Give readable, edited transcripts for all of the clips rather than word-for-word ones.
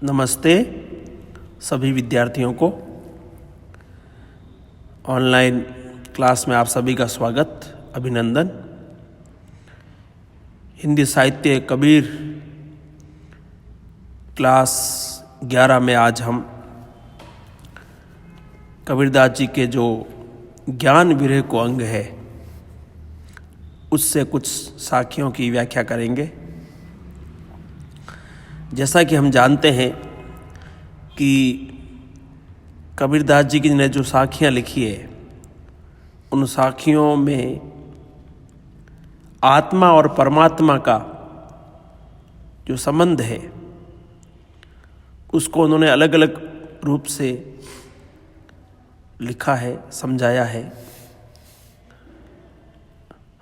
नमस्ते सभी विद्यार्थियों को। ऑनलाइन क्लास में आप सभी का स्वागत, अभिनंदन। हिंदी साहित्य कबीर क्लास 11 में आज हम कबीरदास जी के जो ज्ञान विरह को अंग है उससे कुछ साखियों की व्याख्या करेंगे। जैसा कि हम जानते हैं कि कबीरदास जी ने जो साखियाँ लिखी है उन साखियों में आत्मा और परमात्मा का जो संबंध है उसको उन्होंने अलग अलग रूप से लिखा है, समझाया है।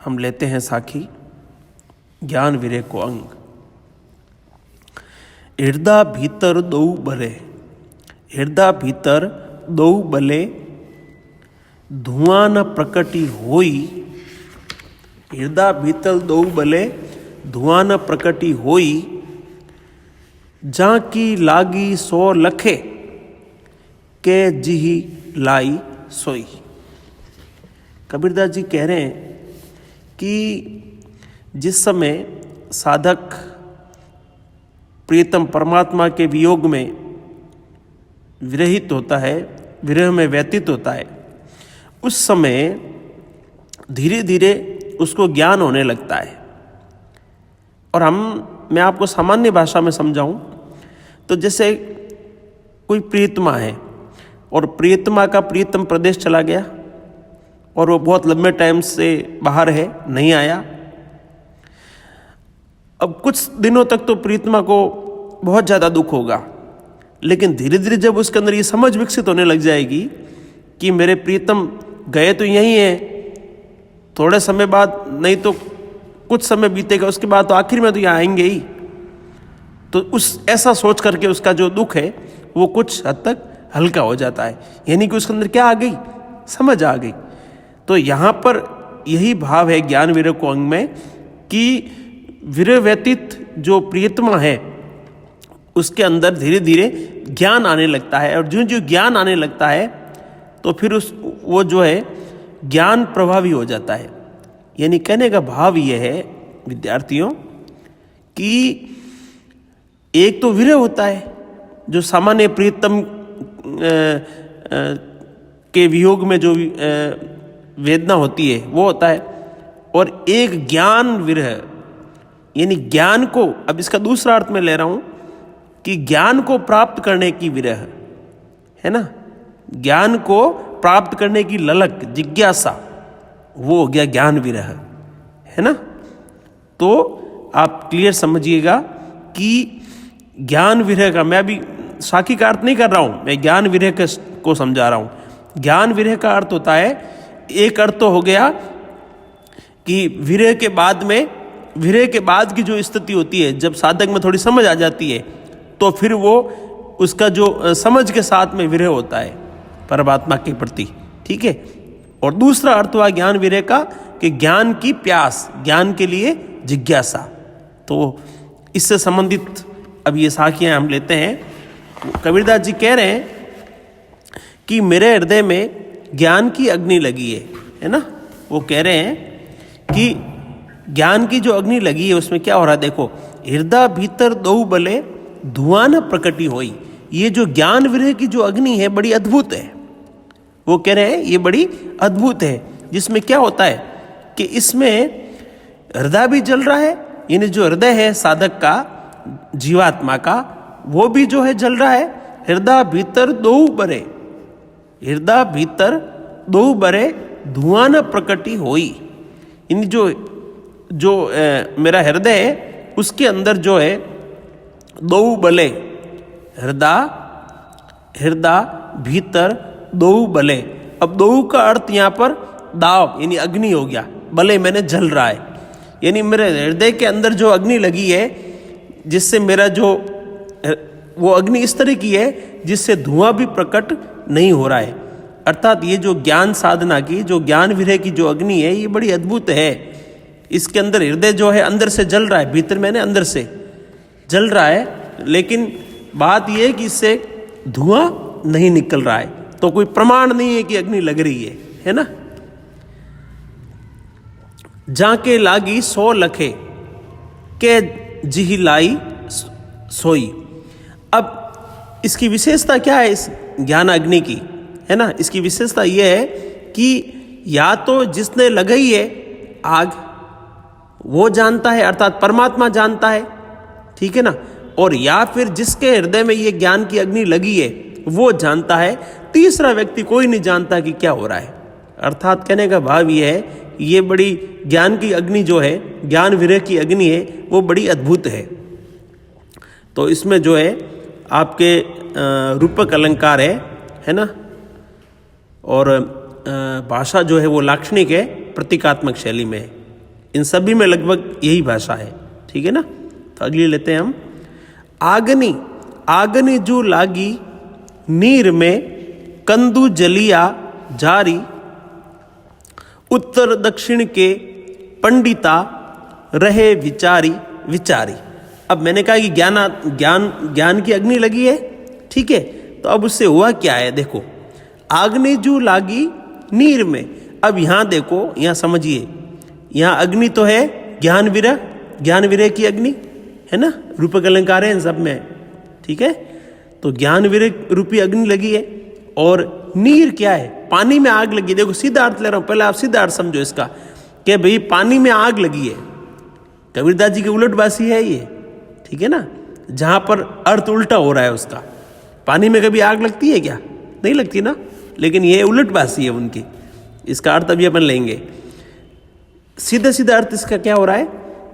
हम लेते हैं साखी ज्ञान विरह को अंग। हृदय भीतर दो बले, हृदय भीतर दो बले, धुआं न प्रकटी होई। हृदय भीतर दो बले, धुआं न प्रकटी होई। जा की लागी सो लखे, के जिही लाई सोई। कबीरदास जी कह रहे हैं कि जिस समय साधक प्रियतम परमात्मा के वियोग में विरहित होता है, विरह में व्यतीत होता है, उस समय धीरे धीरे उसको ज्ञान होने लगता है। और मैं आपको सामान्य भाषा में समझाऊं तो जैसे कोई प्रियतमा है और प्रियतमा का प्रियतम प्रदेश चला गया और वो बहुत लंबे टाइम से बाहर है, नहीं आया। अब कुछ दिनों तक तो प्रीतमा को बहुत ज़्यादा दुख होगा, लेकिन धीरे धीरे जब उसके अंदर ये समझ विकसित होने लग जाएगी कि मेरे प्रीतम गए तो यहीं हैं, थोड़े समय बाद, नहीं तो कुछ समय बीतेगा, उसके बाद तो आखिर में तो यहाँ आएंगे ही, तो उस ऐसा सोच करके उसका जो दुख है वो कुछ हद तक हल्का हो जाता है। यानी कि उसके अंदर क्या आ गई, समझ आ गई। तो यहाँ पर यही भाव है ज्ञान विरह को अंग में कि विरह व्यतीत जो प्रियतमा है उसके अंदर धीरे धीरे ज्ञान आने लगता है, और जो ज्ञान आने लगता है तो फिर वो जो है ज्ञान प्रभावी हो जाता है। यानी कहने का भाव ये है विद्यार्थियों कि एक तो विरह होता है जो सामान्य प्रियतम के वियोग में जो वेदना होती है वो होता है, और एक ज्ञान विरह यानी ज्ञान को, अब इसका दूसरा अर्थ मैं ले रहा हूं कि ज्ञान को प्राप्त करने की विरह है ना, ज्ञान को प्राप्त करने की ललक, जिज्ञासा, वो हो गया ज्ञान विरह, है ना। तो आप क्लियर समझिएगा कि ज्ञान विरह का, मैं अभी साखी का अर्थ नहीं कर रहा हूं, मैं ज्ञान विरह को समझा रहा हूं। ज्ञान विरह का अर्थ होता है, एक अर्थ तो हो गया कि विरह के बाद में, विरह के बाद की जो स्थिति होती है जब साधक में थोड़ी समझ आ जाती है तो फिर वो उसका जो समझ के साथ में विरह होता है परमात्मा के प्रति, ठीक है। और दूसरा अर्थ हुआ ज्ञान विरह का कि ज्ञान की प्यास, ज्ञान के लिए जिज्ञासा। तो इससे संबंधित अब ये साखियाँ हम लेते हैं। कबीरदास जी कह रहे हैं कि मेरे हृदय में ज्ञान की अग्नि लगी है ना। वो कह रहे हैं कि ज्ञान की जो अग्नि लगी है उसमें क्या हो रहा है, देखो, हृदय भीतर दो बले, धुआं न प्रकटी होई। ये जो ज्ञान विरह की जो अग्नि है बड़ी अद्भुत है। वो कह रहे हैं ये बड़ी अद्भुत है, जिसमें क्या होता है कि इसमें हृदय भी जल रहा है, यानी जो हृदय है साधक का, जीवात्मा का, वो भी जो है जल रहा है। हृदय भीतर दो बरे, हृदय भीतर दो बरे, धुआं न प्रकटी होई। इन जो मेरा हृदय है उसके अंदर जो है दो बले, हृदय भीतर दो बले। अब दो का अर्थ यहाँ पर दाव यानी अग्नि हो गया, बले मैंने जल रहा है, यानी मेरे हृदय के अंदर जो अग्नि लगी है जिससे मेरा जो वो अग्नि इस तरह की है जिससे धुआं भी प्रकट नहीं हो रहा है। अर्थात ये जो ज्ञान साधना की, जो ज्ञान विरह की जो अग्नि है ये बड़ी अद्भुत है। इसके अंदर हृदय जो है अंदर से जल रहा है, भीतर मैंने अंदर से जल रहा है, लेकिन बात यह है कि इससे धुआं नहीं निकल रहा है, तो कोई प्रमाण नहीं है कि अग्नि लग रही है ना। जाके लागी 100 लखे के जिहिलाई सोई। अब इसकी विशेषता क्या है इस ज्ञान अग्नि की, है ना। इसकी विशेषता यह है कि या तो जिसने लगाई है आग वो जानता है, अर्थात परमात्मा जानता है, ठीक है ना, और या फिर जिसके हृदय में ये ज्ञान की अग्नि लगी है वो जानता है, तीसरा व्यक्ति कोई नहीं जानता कि क्या हो रहा है। अर्थात कहने का भाव ये है, ये बड़ी ज्ञान की अग्नि जो है, ज्ञान विरह की अग्नि है, वो बड़ी अद्भुत है। तो इसमें जो है आपके रूपक अलंकार है ना, और भाषा जो है वो लाक्षणिक है, प्रतीकात्मक शैली में है। इन सभी में लगभग यही भाषा है, ठीक है ना। तो अगली लेते हैं हम। आगनी आगनी जो लागी नीर में कंदू जलिया जारी, उत्तर दक्षिण के पंडिता रहे विचारी विचारी। अब मैंने कहा कि ज्ञान की अग्नि लगी है, ठीक है। तो अब उससे हुआ क्या है, देखो, आग्नि जू लागी नीर में। अब यहां देखो, यहां समझिए, यहां अग्नि तो है ज्ञान विरह की अग्नि, है ना, रूपक अलंकार है इन सब में, ठीक है। तो ज्ञान विरह रूपी अग्नि लगी है, और नीर क्या है, पानी में आग लगी। देखो सीधा अर्थ ले रहा हूं, पहले आप सीधा अर्थ समझो इसका, कि भाई पानी में आग लगी है। कबीरदास जी की उलटबासी है ये, ठीक है ना, जहां पर अर्थ उल्टा हो रहा है उसका। पानी में कभी आग लगती है क्या? नहीं लगती ना, लेकिन ये उलटबासी है उनकी। इसका अर्थ अभी अपन लेंगे। सीधा सीधा अर्थ इसका क्या हो रहा है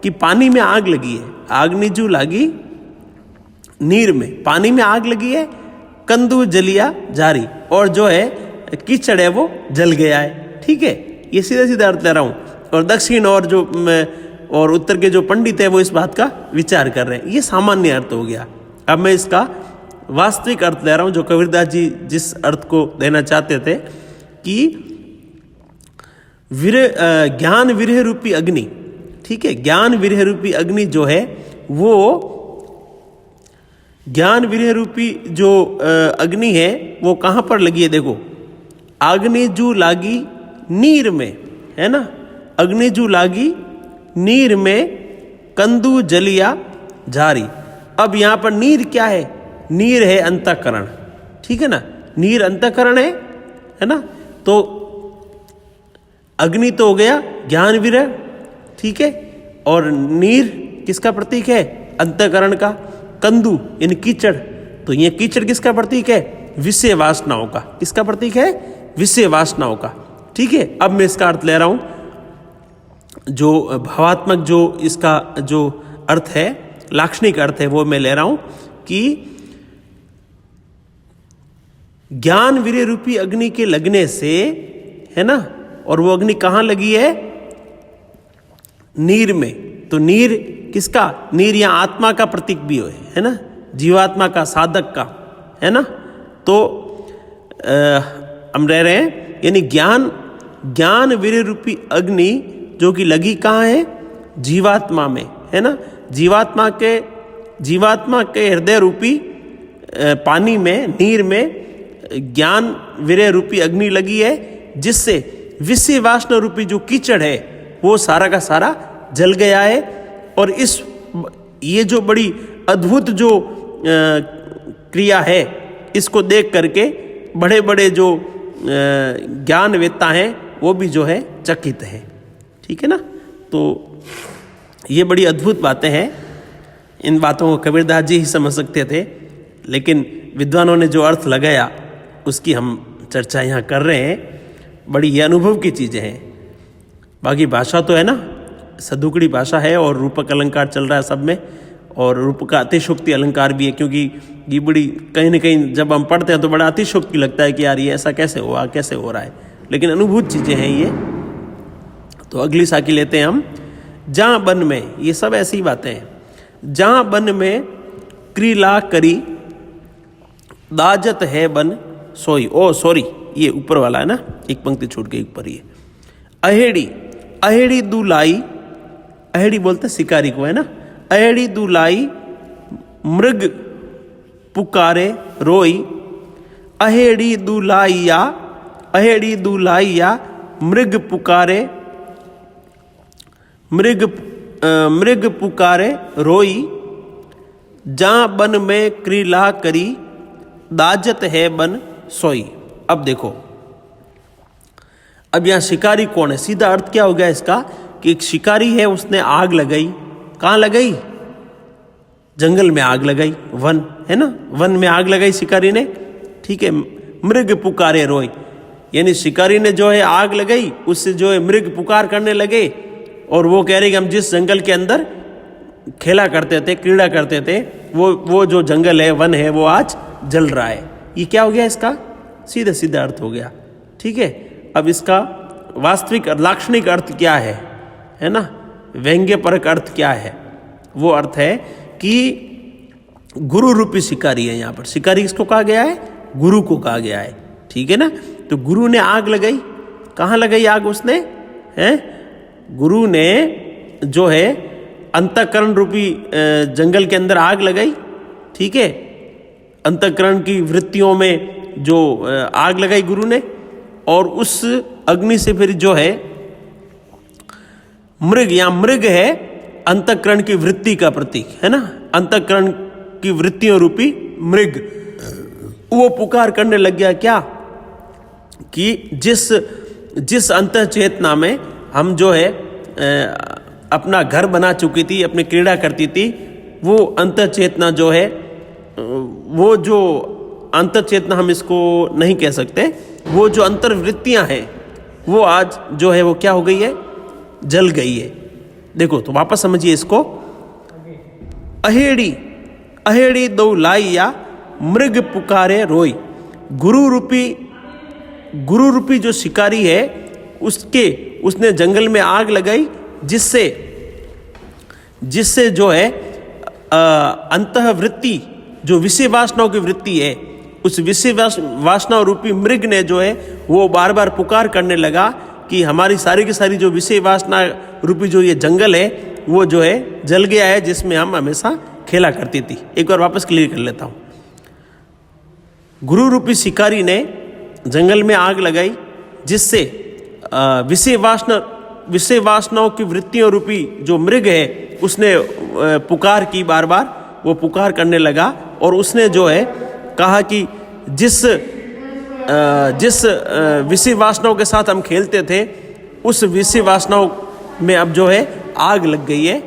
कि पानी में आग लगी है, आग्निजू लागी नीर में, पानी में आग लगी है, कंदू जलिया जारी, और जो है कीचड़ है वो जल गया है, ठीक है। ये सीधा सीधा अर्थ ले रहा हूं, और दक्षिण और उत्तर के जो पंडित है वो इस बात का विचार कर रहे हैं। ये सामान्य अर्थ हो गया। अब मैं इसका वास्तविक अर्थ ले रहा हूं, जो कबीरदास जी जिस अर्थ को देना चाहते थे कि ज्ञान विरह रूपी अग्नि, ठीक है, ज्ञान विरह रूपी अग्नि जो है वो ज्ञान विरह रूपी जो अग्नि है वो कहां पर लगी है, देखो, अग्निजू लागी नीर में, है ना, अग्निजू लागी नीर में कंदू जलिया जारी। अब यहां पर नीर क्या है, नीर है अंतःकरण, ठीक है ना, नीर अंतःकरण है ना। तो अग्नि तो हो गया ज्ञान विरह, ठीक है, और नीर किसका प्रतीक है, अंतःकरण का। कंदू यानी कीचड़, तो ये कीचड़ किसका प्रतीक है, विषय वासनाओं का। किसका प्रतीक है, विषय वासनाओं का, ठीक है। अब मैं इसका अर्थ ले रहा हूं, जो भावात्मक जो इसका जो अर्थ है, लाक्षणिक अर्थ है, वो मैं ले रहा हूं कि ज्ञान विरह रूपी अग्नि के लगने से, है ना, और वो अग्नि कहां लगी है, नीर में। तो नीर किसका, नीर यहां आत्मा का प्रतीक भी है ना, जीवात्मा का, साधक का, है ना। तो हम रह रहे हैं, यानी ज्ञान विरह रूपी अग्नि जो कि लगी कहां है, जीवात्मा में, है ना। जीवात्मा के हृदय रूपी पानी में, नीर में ज्ञान विरह रूपी अग्नि लगी है, जिससे विषय वासना रूपी जो कीचड़ है वो सारा का सारा जल गया है। और ये जो बड़ी अद्भुत जो क्रिया है, इसको देख करके बड़े बड़े जो ज्ञानवेत्ता हैं वो भी जो है चकित हैं, ठीक है ना। तो ये बड़ी अद्भुत बातें हैं। इन बातों को कबीरदास जी ही समझ सकते थे, लेकिन विद्वानों ने जो अर्थ लगाया उसकी हम चर्चा यहाँ कर रहे हैं। बड़ी ये अनुभव की चीज़ें हैं। बाकी भाषा तो है ना, सदुकड़ी भाषा है, और रूपक अलंकार चल रहा है सब में, और रूपक का अतिशोक्ति अलंकार भी है, क्योंकि ये बड़ी कहीं ना कहीं जब हम पढ़ते हैं तो बड़ा अतिशोक्ति लगता है कि यार ये ऐसा कैसे हुआ, कैसे हो रहा है, लेकिन अनुभूत चीज़ें हैं ये। तो अगली साखी लेते हैं हम। जहाँ बन में, ये सब ऐसी बातें हैं, जहाँ बन में क्रीला करी दाजत है बन सोई। ओ सॉरी, ये ऊपर वाला है ना, एक पंक्ति छूट गई ऊपर। ये अहेड़ी दुलाई, अहेड़ी बोलते शिकारी को, है ना। अहेड़ी दुलाई मृग पुकारे रोई, अहेड़ी दुलाइया मृग पुकारे रोई, जहां बन में क्रीला करी, दाजत है बन सोई। अब देखो, अब यहां शिकारी कौन है? सीधा अर्थ क्या हो गया इसका कि एक शिकारी है, उसने आग लगाई। कहां लगाई? जंगल में आग लगाई, वन है ना, वन में आग लगाई शिकारी ने, ठीक है। मृग पुकारे रोई, यानी शिकारी ने जो है आग लगाई, उससे जो है मृग पुकार करने लगे, और वो कह रहे कि हम जिस जंगल के अंदर खेला करते थे, क्रीड़ा करते थे, वो जो जंगल है, वन है, वो आज जल रहा है। ये क्या हो गया इसका? सीधा सीधा अर्थ हो गया, ठीक है। अब इसका वास्तविक लाक्षणिक अर्थ क्या है ना, व्यंग्यपरक अर्थ क्या है? वो अर्थ है कि गुरु रूपी शिकारी है। यहाँ पर शिकारी किसको कहा गया है? गुरु को कहा गया है, ठीक है ना। तो गुरु ने आग लगाई, कहाँ लगाई आग उसने? है गुरु ने जो है अंतःकरण रूपी जंगल के अंदर आग लगाई, ठीक है। अंतःकरण की वृत्तियों में जो आग लगाई गुरु ने, और उस अग्नि से फिर जो है मृग, या मृग है अंतःकरण की वृत्ति का प्रतीक, है ना। अंतःकरण की वृत्तियों रूपी मृग वो पुकार करने लग गया क्या? कि जिस अंतः चेतना में हम जो है अपना घर बना चुकी थी, अपनी क्रीड़ा करती थी, वो अंतः चेतना जो है, वो जो अंतः चेतना हम इसको नहीं कह सकते, वो जो अंतर्वृत्तियां हैं, वो आज जो है वो क्या हो गई है? जल गई है। देखो तो वापस समझिए इसको। अहेड़ी दो लाइया मृग पुकारे रोई, गुरु रूपी जो शिकारी है, उसने जंगल में आग लगाई, जिससे जो है अंतःवृत्ति, जो विषय वासनाओं की वृत्ति है, उस विषय वासना रूपी मृग ने जो है वो बार बार पुकार करने लगा कि हमारी सारी की सारी जो विषय वासना रूपी जो ये जंगल है, वो जो है जल गया है, जिसमें हम हमेशा खेला करती थी। एक बार वापस क्लियर कर लेता हूं। गुरु रूपी शिकारी ने जंगल में आग लगाई, जिससे विषय वासनाओं की वृत्तियों रूपी जो मृग है, उसने पुकार की, बार बार वो पुकार करने लगा, और उसने जो है कहा कि जिस विषय वासनाओं के साथ हम खेलते थे, उस विषय वासनाओं में अब जो है आग लग गई है,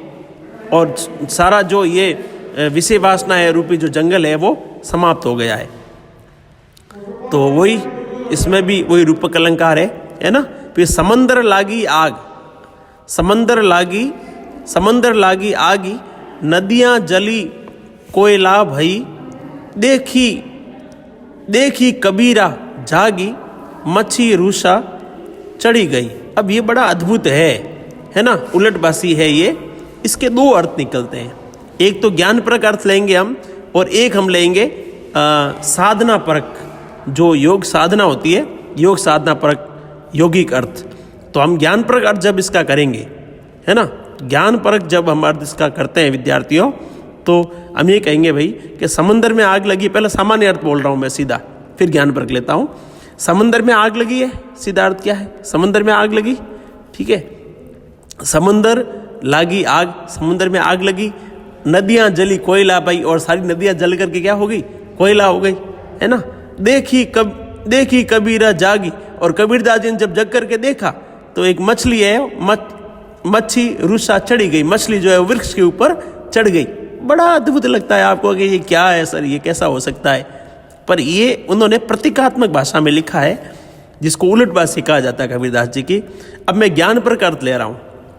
और सारा जो ये विषय वासना है रूपी जो जंगल है, वो समाप्त हो गया है। तो वही इसमें भी वही रूपक अलंकार है ना। फिर समंदर लागी आग, समंदर लागी आगी, नदियां जली कोयला भई, देखी कबीरा जागी, मच्छी रूसा चढ़ी गई। अब ये बड़ा अद्भुत है ना, उलटबासी है ये। इसके दो अर्थ निकलते हैं, एक तो ज्ञान परक अर्थ लेंगे हम, और एक हम लेंगे साधना परक, जो योग साधना होती है, योग साधना परक यौगिक अर्थ। तो हम ज्ञान परक अर्थ जब इसका करेंगे, है ना, ज्ञान परक जब हम अर्थ इसका करते हैं विद्यार्थियों, तो हम ये कहेंगे भाई कि समंदर में आग लगी, पहले सामान्य अर्थ बोल रहा हूँ मैं सीधा, फिर ज्ञान परक लेता हूँ। समंदर में आग लगी है, सीधा अर्थ क्या है? समंदर में आग लगी, ठीक है। समंदर लागी आग, समुद्र में आग लगी, नदियां जली कोयला पाई, और सारी नदियां जल करके क्या हो गई? कोयला हो गई, है ना। देखी कबीरा जागी, और कबीरदास जी ने जब जग करके देखा तो एक मछली है, मच्छी रुसा चढ़ी गई, मछली जो है वृक्ष के ऊपर चढ़ गई। बड़ा अद्भुत लगता है आपको कि ये क्या है सर, ये कैसा हो सकता है? पर ये उन्होंने प्रतीकात्मक भाषा में लिखा है, जिसको उलटबाजी कहा जाता है कबीरदास जी की। अब मैं ज्ञान पर अर्थ ले रहा हूं,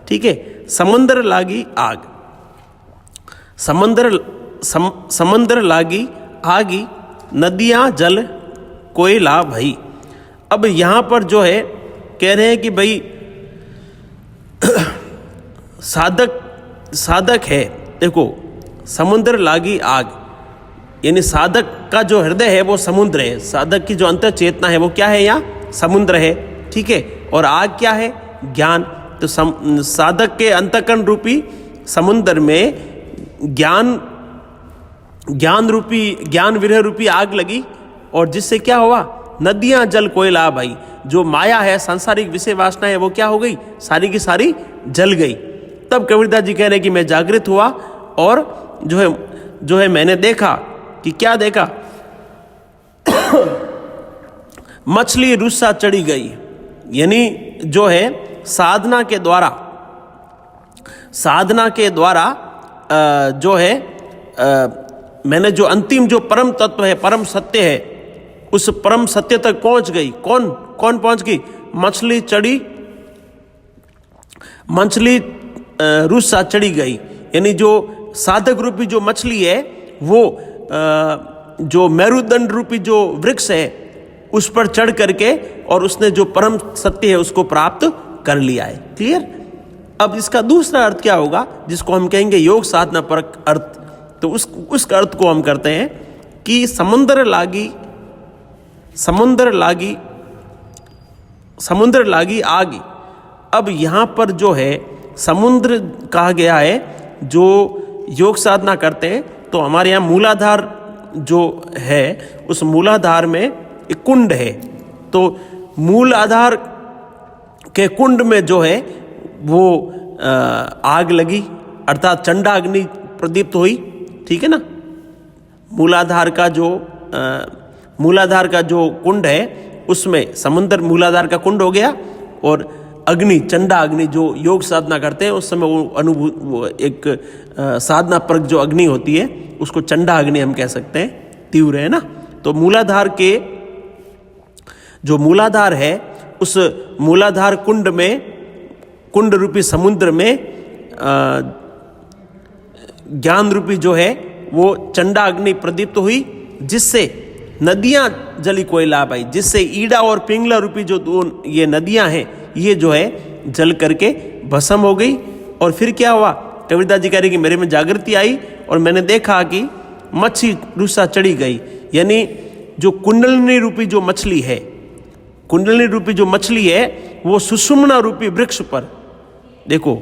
ठीक है। समंदर लागी आग, समंदर लागी आगी, नदियां जल कोयला भई। अब यहां पर जो है कह रहे हैं कि भाई साधक है, देखो समुद्र लागी आग, यानी साधक का जो हृदय है वो समुद्र है, साधक की जो अंतर चेतना है वो क्या है? यहाँ समुद्र है, ठीक है। और आग क्या है? ज्ञान। तो साधक के अंतःकरण रूपी समुद्र में ज्ञान ज्ञान विरह रूपी आग लगी, और जिससे क्या हुआ, नदियां जल कोयला भाई, जो माया है, सांसारिक विषय वासना है, वो क्या हो गई, सारी की सारी जल गई। तब कबीरदास जी कह रहे कि मैं जागृत हुआ और जो है मैंने देखा कि क्या देखा, मछली रुस्सा चढ़ी गई। यानी जो है साधना के द्वारा जो है मैंने जो अंतिम जो परम तत्व है, परम सत्य है, उस परम सत्य तक पहुंच गई। कौन पहुंच गई, मछली रुस्सा चढ़ी गई। यानी जो साधक रूपी जो मछली है, वो जो मेरुदंड रूपी जो वृक्ष है, उस पर चढ़ करके और उसने जो परम सत्य है उसको प्राप्त कर लिया है। क्लियर। अब इसका दूसरा अर्थ क्या होगा, जिसको हम कहेंगे योग साधना परक अर्थ। तो उस अर्थ को हम करते हैं कि समुद्र लागी आग। अब यहाँ पर जो है समुद्र कहा गया है, जो योग साधना करते हैं तो हमारे यहाँ मूलाधार जो है, उस मूलाधार में एक कुंड है। तो मूल आधार के कुंड में जो है वो आग लगी, अर्थात चंडा अग्नि प्रदीप्त हुई। ठीक है ना। मूलाधार का जो कुंड है, उसमें समुद्र मूलाधार का कुंड हो गया, और अग्नि, चंडा अग्नि जो योग साधना करते हैं उस समय वो एक साधना परक जो अग्नि होती है, उसको चंडा अग्नि हम कह सकते हैं, तीव्र है ना। तो जो मूलाधार है, उस मूलाधार कुंड रूपी समुद्र में ज्ञान रूपी जो है वो चंडा अग्नि प्रदीप्त हुई, जिससे नदियां जली कोयला भाई, जिससे ईड़ा और पिंगला रूपी जो ये नदियां हैं, ये जो है जल करके भस्म हो गई। और फिर क्या हुआ, कबीरदास जी कह रहे कि मेरे में जागृति आई और मैंने देखा कि मच्छी रुस्सा चढ़ी गई। यानी जो कुंडलिनी रूपी जो मछली है, वो सुषुम्ना रूपी वृक्ष पर, देखो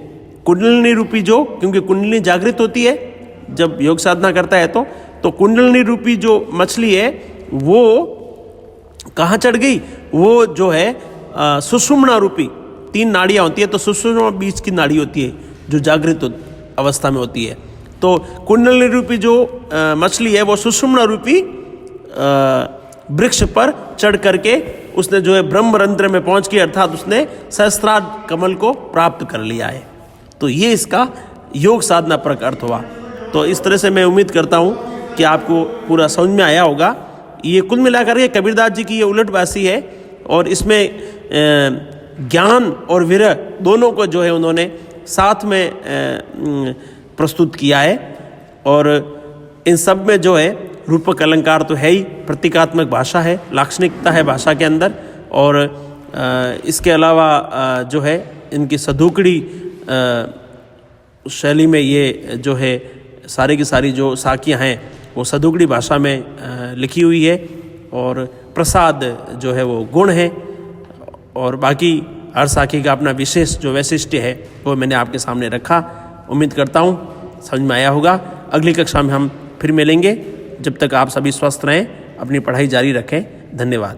कुंडलिनी रूपी क्योंकि कुंडलिनी जागृत होती है जब योग साधना करता है, तो कुंडलिनी रूपी जो मछली है वो कहाँ चढ़ गई, वो जो है सुषुम्ना रूपी 3 नाड़ियाँ होती है, तो सुषुम्ना बीच की नाड़ी होती है जो जागृत अवस्था में होती है। तो कुंडलिनी रूपी जो मछली है, वो सुषुम्ना रूपी वृक्ष पर चढ़ करके उसने जो है ब्रह्मरंध्र में पहुंच के, अर्थात उसने सहस्त्रार कमल को प्राप्त कर लिया है। तो ये इसका योग साधना परक अर्थ हुआ। तो इस तरह से मैं उम्मीद करता हूँ कि आपको पूरा समझ में आया होगा। ये कुल मिलाकर के कबीरदास जी की ये उलटवासी है, और इसमें ज्ञान और विरह दोनों को जो है उन्होंने साथ में प्रस्तुत किया है। और इन सब में जो है रूपक अलंकार तो है ही, प्रतीकात्मक भाषा है, लाक्षणिकता है भाषा के अंदर। और इसके अलावा जो है इनकी सधुकड़ी शैली में ये जो है सारी की सारी जो साखियाँ हैं वो सधुकड़ी भाषा में लिखी हुई है। और प्रसाद जो है वो गुण है, और बाकी हर साखी का अपना विशेष जो वैशिष्ट्य है वो मैंने आपके सामने रखा। उम्मीद करता हूँ समझ में आया होगा। अगली कक्षा में हम फिर मिलेंगे। जब तक आप सभी स्वस्थ रहें, अपनी पढ़ाई जारी रखें। धन्यवाद।